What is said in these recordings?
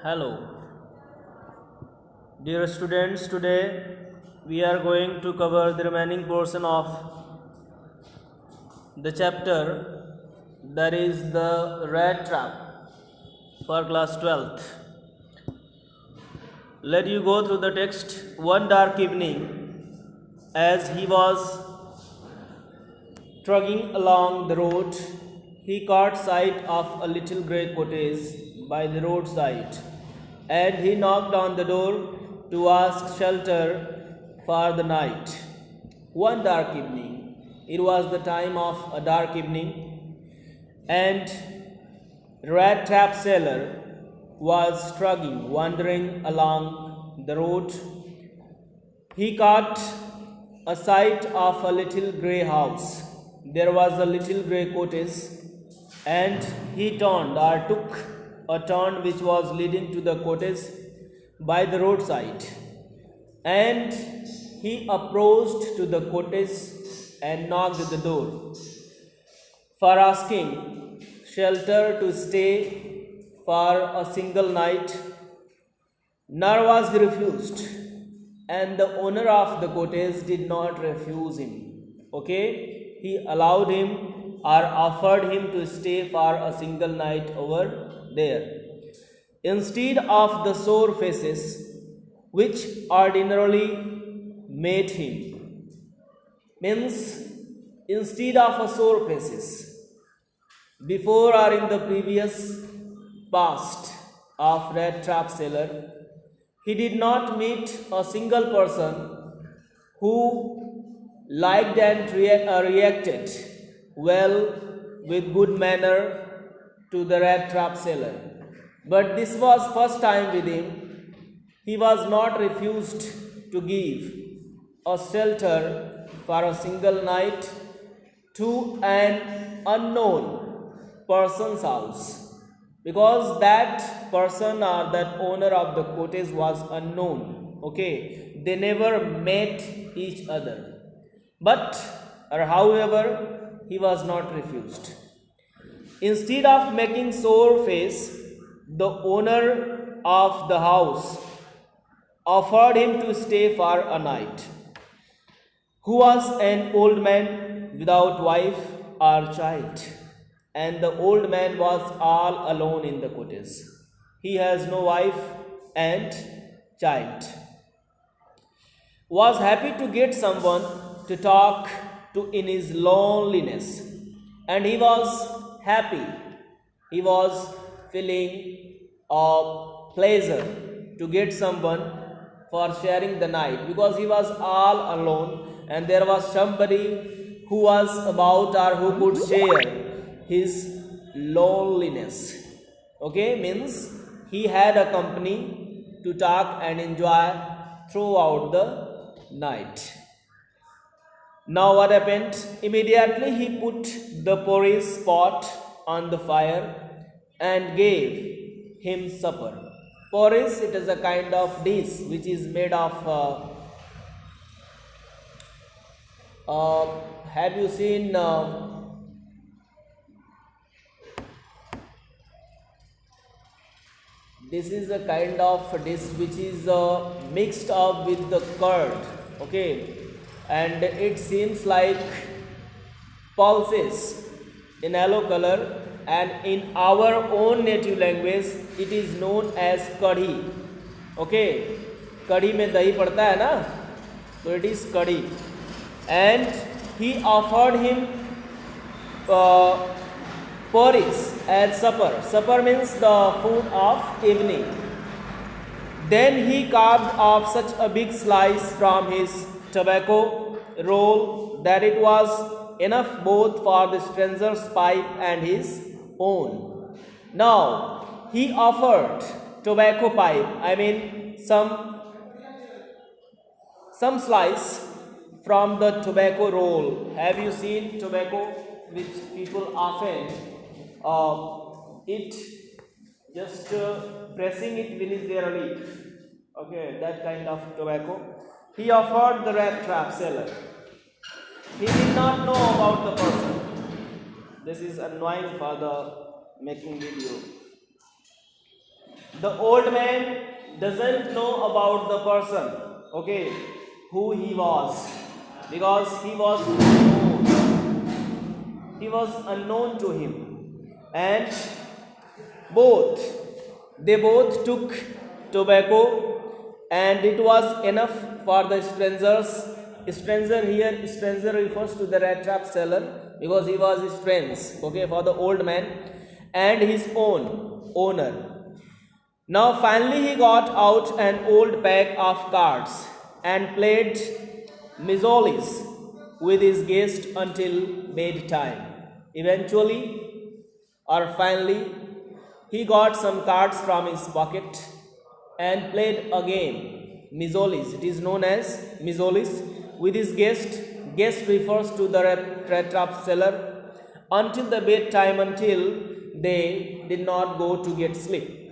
Hello, dear students. Today we are going to cover the remaining portion of the chapter, that is the rat trap for class 12th. Let you go through the text. One dark evening, as he was trudging along the road, he caught sight of a little grey cottage by the roadside, and he knocked on the door to ask shelter for the night. One dark evening, it was the time of a dark evening, and Rattrap sailor was struggling, wandering along the road. He caught a sight of a little grey house. There was a little grey cottage, and he took a turn which was leading to the cottage by the roadside, and he approached to the cottage and knocked at the door for asking shelter to stay for a single night. Nor was he refused, and the owner of the cottage did not refuse him. Okay, he allowed him or offered him to stay for a single night over there. Instead of the sore faces which ordinarily met him, means instead of a sore faces before or in the previous past of Rattrap sailor, he did not meet a single person who liked and reacted well with good manner to the Rattrap sailor. But this was first time with him. He was not refused to give a shelter for a single night to an unknown person's house, because that person or that owner of the cottage was unknown. Okay, they never met each other, but or however, he was not refused. Instead of making sore face, the owner of the house offered him to stay for a night, who was an old man without wife or child, and the old man was all alone in the cottage. He has no wife and child. Was happy to get someone to talk to in his loneliness, and he was happy. He was feeling pleasure to get someone for sharing the night, because he was all alone and there was somebody who was about or who could share his loneliness. Okay, means he had a company to talk and enjoy throughout the night. Now what happened? Immediately he put the porridge pot on the fire and gave him supper. Porridge, it is a kind of dish which is made of have you seen this is a kind of dish which is mixed up with the curd, okay, and it seems like pulses in yellow color, and in our own native language it is known as kadhi. Okay, kadhi mein dahi padta hai na, so it is kadhi. And he offered him porridge as supper. Supper means the food of evening. Then he carved off such a big slice from his tobacco roll that it was enough both for the stranger's pipe and his own. Now he offered tobacco pipe, I mean some slice from the tobacco roll. Have you seen tobacco which people often eat, just pressing it beneath their lip? Okay, that kind of tobacco. He offered the Rattrap seller. He did not know about the person. This is annoying for the making video. the old man doesn't know about the person, okay, who he was, because he was unknown to him, and both they both took tobacco, and it was enough for the stranger here, stranger refers to the Rattrap seller, because he was strange, okay, for the old man and his own owner. Now finally he got out an old pack of cards and played Mizolis with his guest until bedtime. Eventually, or finally, he got some cards from his pocket and played a game, Mizolis. It is known as Mizolis with his guest. Guest refers to the Rattrap seller until the bedtime, until they did not go to get sleep.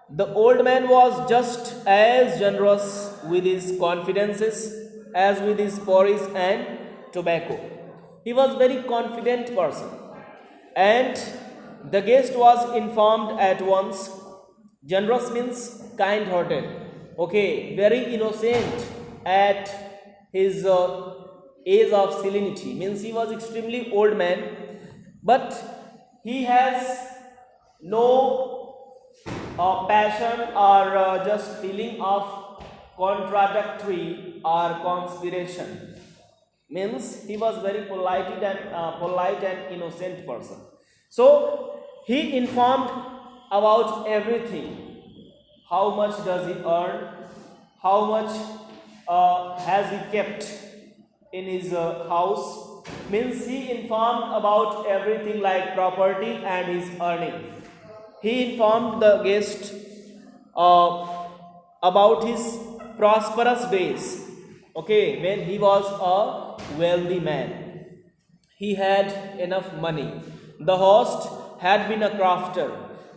The old man was just as generous with his confidences as with his porridge and tobacco. He was very confident person, and the guest was informed at once. Generous means kind-hearted, okay, very innocent at his age of salinity, means he was extremely old man, but he has no passion or just feeling of contradictory or conspiration, means he was very polite and innocent person. So he informed about everything. How much does he earn, how much has he kept in his house, means he informed about everything like property and his earning. He informed the guest about his prosperous days, okay, when he was a wealthy man. He had enough money. The host had been a crafter.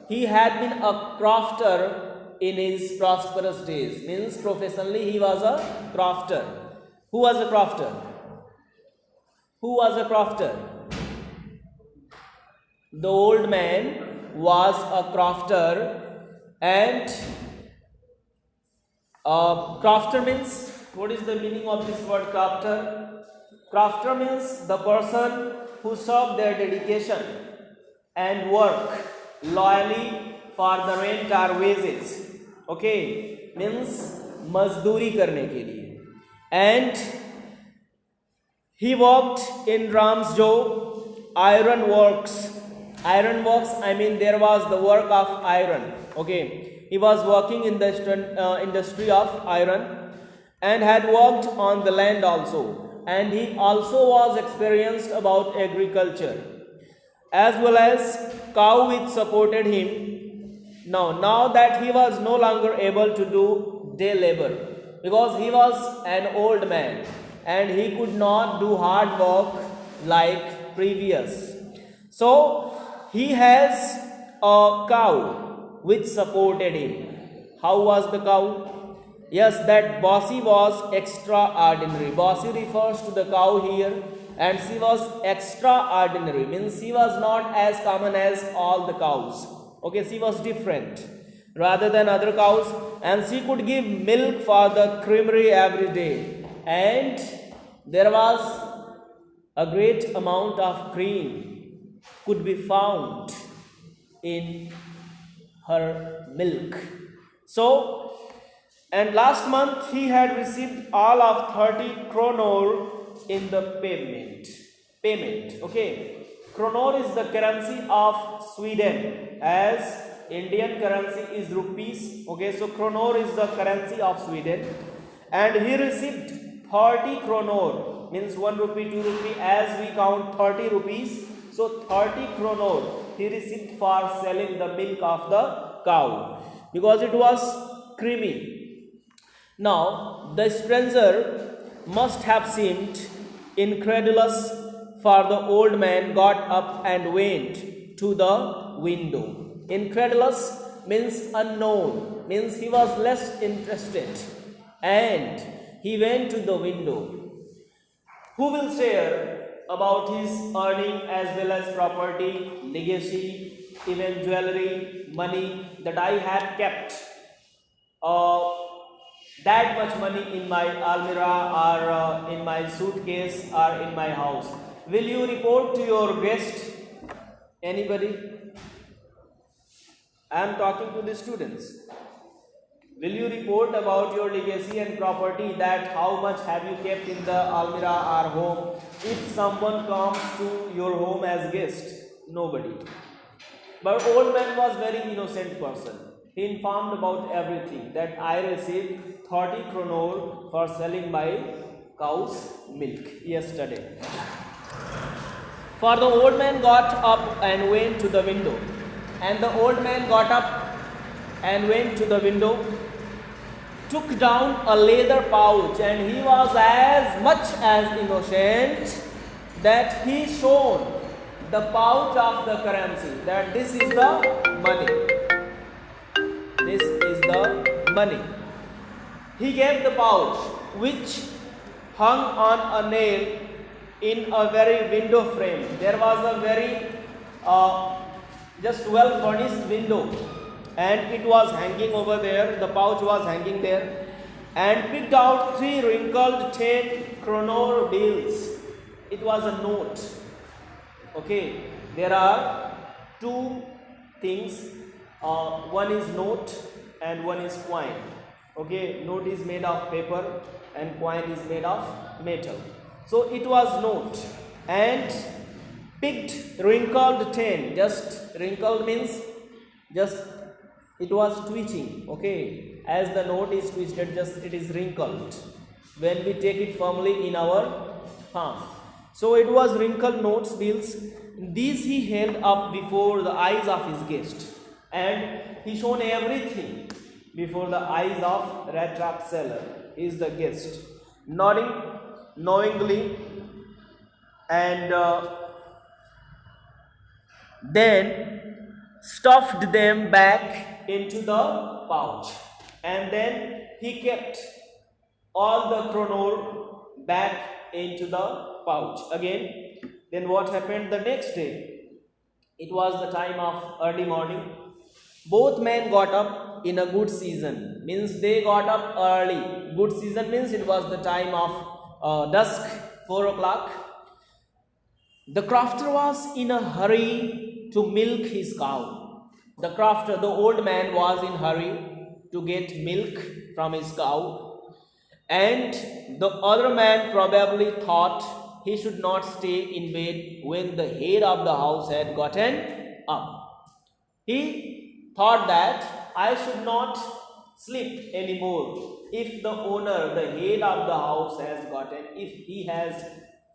He had been a crafter in his prosperous days, means professionally he was a crafter. Who was a crafter? Who was a crafter? The old man was a crafter, and crafter means, what is the meaning of this word crafter? Crafter means the person who serve their dedication and work loyally for the rent or wages, okay, means मजदूरी करने के लिए. And he worked in Ramsjo iron works. Iron works, I mean there was the work of iron, okay. He was working in the industry of iron, and had worked on the land also, and he also was experienced about agriculture, as well as cow which supported him. Now that he was no longer able to do day labor, because he was an old man and he could not do hard work like previous, so he has a cow which supported him. How was the cow? Yes, that Bossy was extraordinary. Bossy refers to the cow here, and she was extraordinary, means she was not as common as all the cows, okay, she was different rather than other cows, and she could give milk for the creamery every day, and there was a great amount of cream could be found in her milk. So, and last month he had received all of 30 kronor in the payment, okay. Kronor is the currency of Sweden, as Indian currency is rupees, okay. So kronor is the currency of Sweden, and he received 30 kronor, means 1 rupee, 2 rupee, as we count 30 rupees. So 30 kronor he received for selling the milk of the cow, because it was creamy. Now the stranger must have seemed incredulous, for the old man got up and went to the window. Incredulous means unknown, means he was less interested, and he went to the window. Who will share about his earning as well as property, legacy, even jewelry, money that I have kept. Uh, that much money in my almirah or in my suitcase or in my house. Will you report to your guest? Anybody? I am talking to the students. Will you report about your legacy and property, that how much have you kept in the almirah or home? If someone comes to your home as guest, nobody. But old man was very innocent person. He informed about everything, that I received 30 kronor for selling my cow's milk yesterday. For the old man got up and went to the window. And the old man got up and went to the window, took down a leather pouch, and he was as much as innocent that he showed the pouch of the currency, that this is the money. This is the money. He gave the pouch, which hung on a nail in a very window frame. There was a very just well furnished window, and it was hanging over there. The pouch was hanging there, and picked out 3 wrinkled 10 kronor bills. It was a note. Okay, there are 2 things. One is note and one is coin. Okay, note is made of paper and coin is made of metal. So it was note, and picked wrinkled 10. Just wrinkled means just it was twitching. Okay, as the note is twisted, just it is wrinkled when we take it firmly in our palm. So it was wrinkled notes, bills. These he held up before the eyes of his guest, and he shown everything before the eyes of Rattrap seller, is the guest, nodding knowingly, and then stuffed them back into the pouch, and then he kept all the kronor back into the pouch again. Then what happened the next day? It was the time of early morning. Both men got up in a good season, means they got up early. Good season means it was the time of dusk, 4 o'clock. The crofter was in a hurry to milk his cow. The crofter, the old man, was in hurry to get milk from his cow, and the other man probably thought he should not stay in bed when the head of the house had gotten up. He thought that I should not sleep anymore. If the owner, the head of the house has gotten, if he has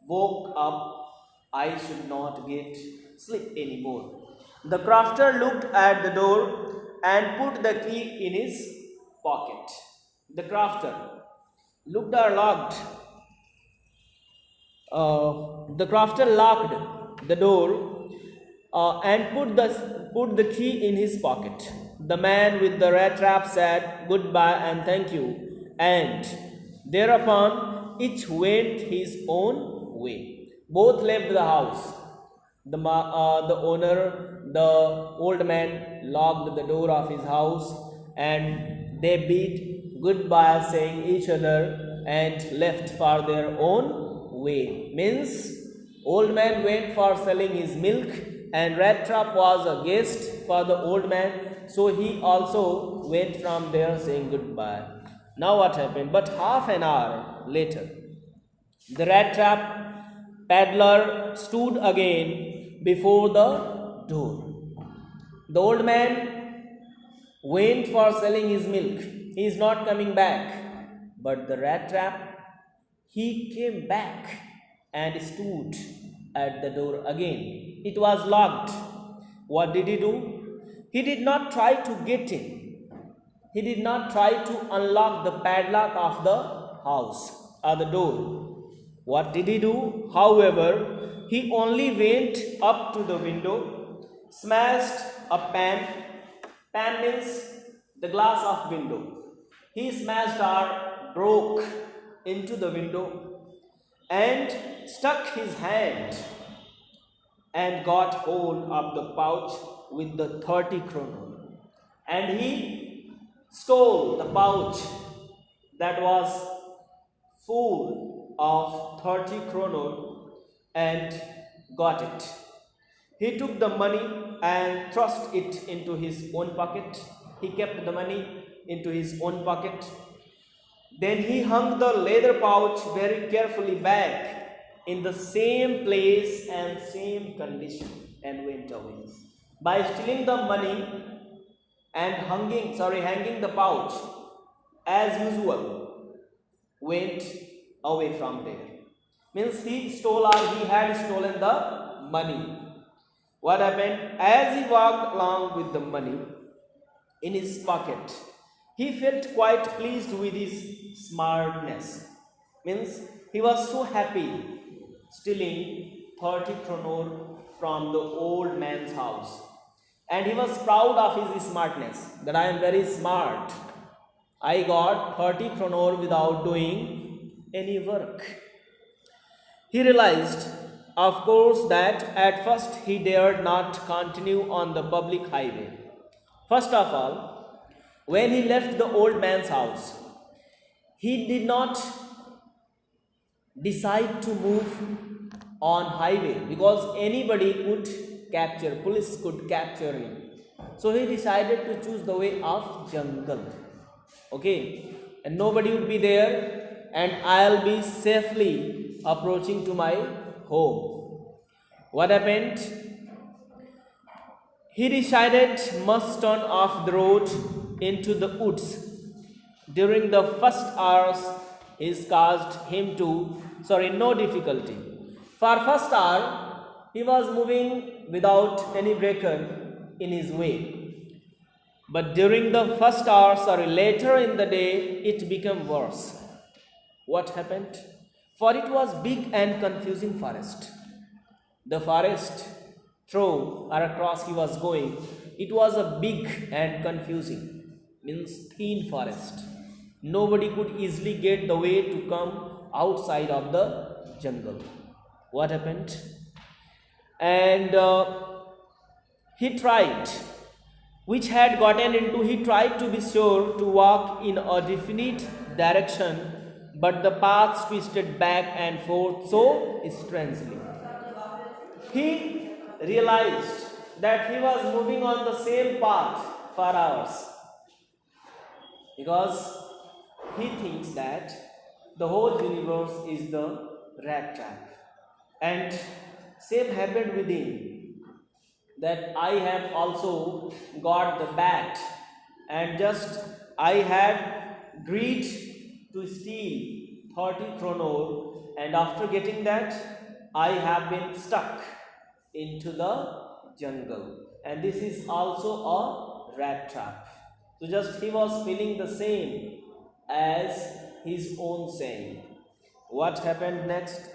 woke up, I should not get sleep anymore. The crofter looked at the door and put the key in his pocket. The crofter looked or locked. The crofter locked the door and put the key in his pocket. The man with the rat trap said goodbye and thank you, and thereupon each went his own way. Both left the house. The owner, the old man, locked the door of his house, and they bid goodbye, saying each other, and left for their own way. Means old man went for selling his milk, and Rattrap was a guest for the old man, so he also went from there saying goodbye. Now what happened? But half an hour later, the Rattrap peddler stood again before the door. The old man went for selling his milk. He is not coming back. But the Rattrap, he came back and stood at the door again. It was locked. What did he do? He did not try to get in. He did not try to unlock the padlock of the house or the door. What did he do? However, he only went up to the window, smashed a pan. Pan means the glass of window. He smashed or broke into the window and stuck his hand and got hold of the pouch with the 30 kroner, and he stole the pouch that was full of 30 kroner and got it. He took the money and thrust it into his own pocket. He kept the money into his own pocket. Then he hung the leather pouch very carefully back in the same place and same condition and went away. By stealing the money and hanging the pouch as usual, went away from there. Means he had stolen the money. What happened? As he walked along with the money in his pocket, he felt quite pleased with his smartness. Means he was so happy stealing 30 kroner from the old man's house. And he was proud of his smartness, that I am very smart. I got 30 kroner without doing any work. He realized, of course, that at first he dared not continue on the public highway. First of all, when he left the old man's house, he did not decide to move on highway because anybody could police could capture him. So he decided to choose the way of jungle. Okay, and nobody would be there, and I'll be safely approaching to my home. What happened? He decided must turn off the road into the woods. During the first hours, it caused him no difficulty. For first hour, he was moving without any breaker in his way. But during the first hour, later in the day, it became worse. What happened? For it was big and confusing forest. The forest through or across he was going, it was a big and confusing, means thin forest. Nobody could easily get the way to come outside of the jungle. What happened? And he tried to be sure to walk in a definite direction, but the paths twisted back and forth so strangely. He realized that he was moving on the same path for hours because he thinks that the whole universe is the rat trap. And same happened with him, that I have also got the bat, and just I had greed to steal 30 kroner, and after getting that I have been stuck into the jungle, and this is also a rat trap. So just he was feeling the same as his own saying. What happened next?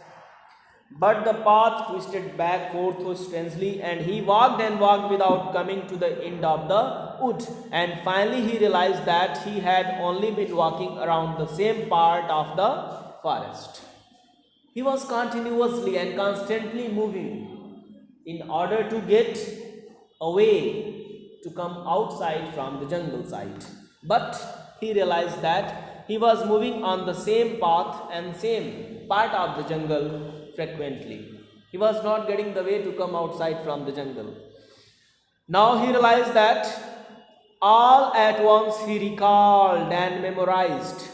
But the path twisted back forth so strangely, and he walked and walked without coming to the end of the wood. And finally he realized that he had only been walking around the same part of the forest. He was continuously and constantly moving in order to get away to come outside from the jungle side. But he realized that he was moving on the same path and same part of the jungle frequently. He was not getting the way to come outside from the jungle. Now he realized that all at once he recalled and memorized.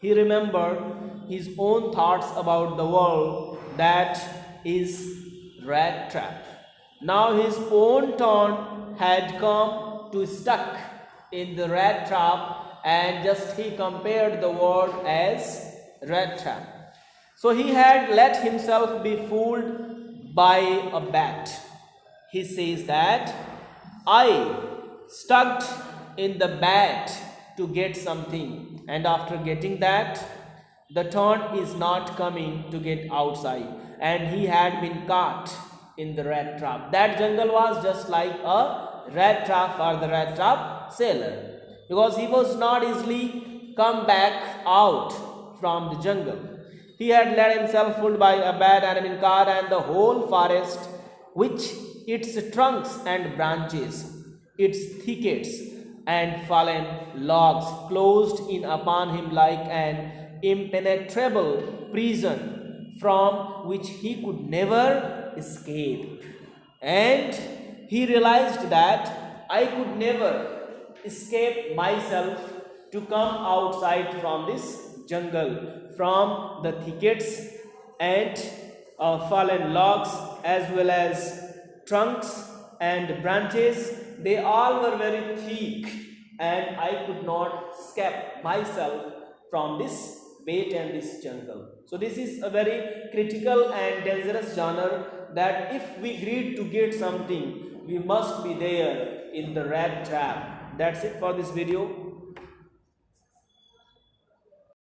He remembered his own thoughts about the world, that is rat trap. Now his own turn had come to stuck in the rat trap, and just he compared the word as rat trap. So he had let himself be fooled by a bat. He says that I stuck in the bat to get something, and after getting that, the turn is not coming to get outside, and he had been caught in the rat trap. That jungle was just like a rat trap for the rat trap sailor, because he was not easily come back out from the jungle. He had let himself fooled by a bat and been caught, and the whole forest which its trunks and branches, its thickets and fallen logs closed in upon him like an impenetrable prison from which he could never escape. And he realized that I could never escape myself to come outside from this jungle, from the thickets and fallen logs as well as trunks and branches. They all were very thick, and I could not escape myself from this bait and this jungle. So this is a very critical and dangerous genre, that if we greed to get something, we must be there in the rat trap. That's it for this video.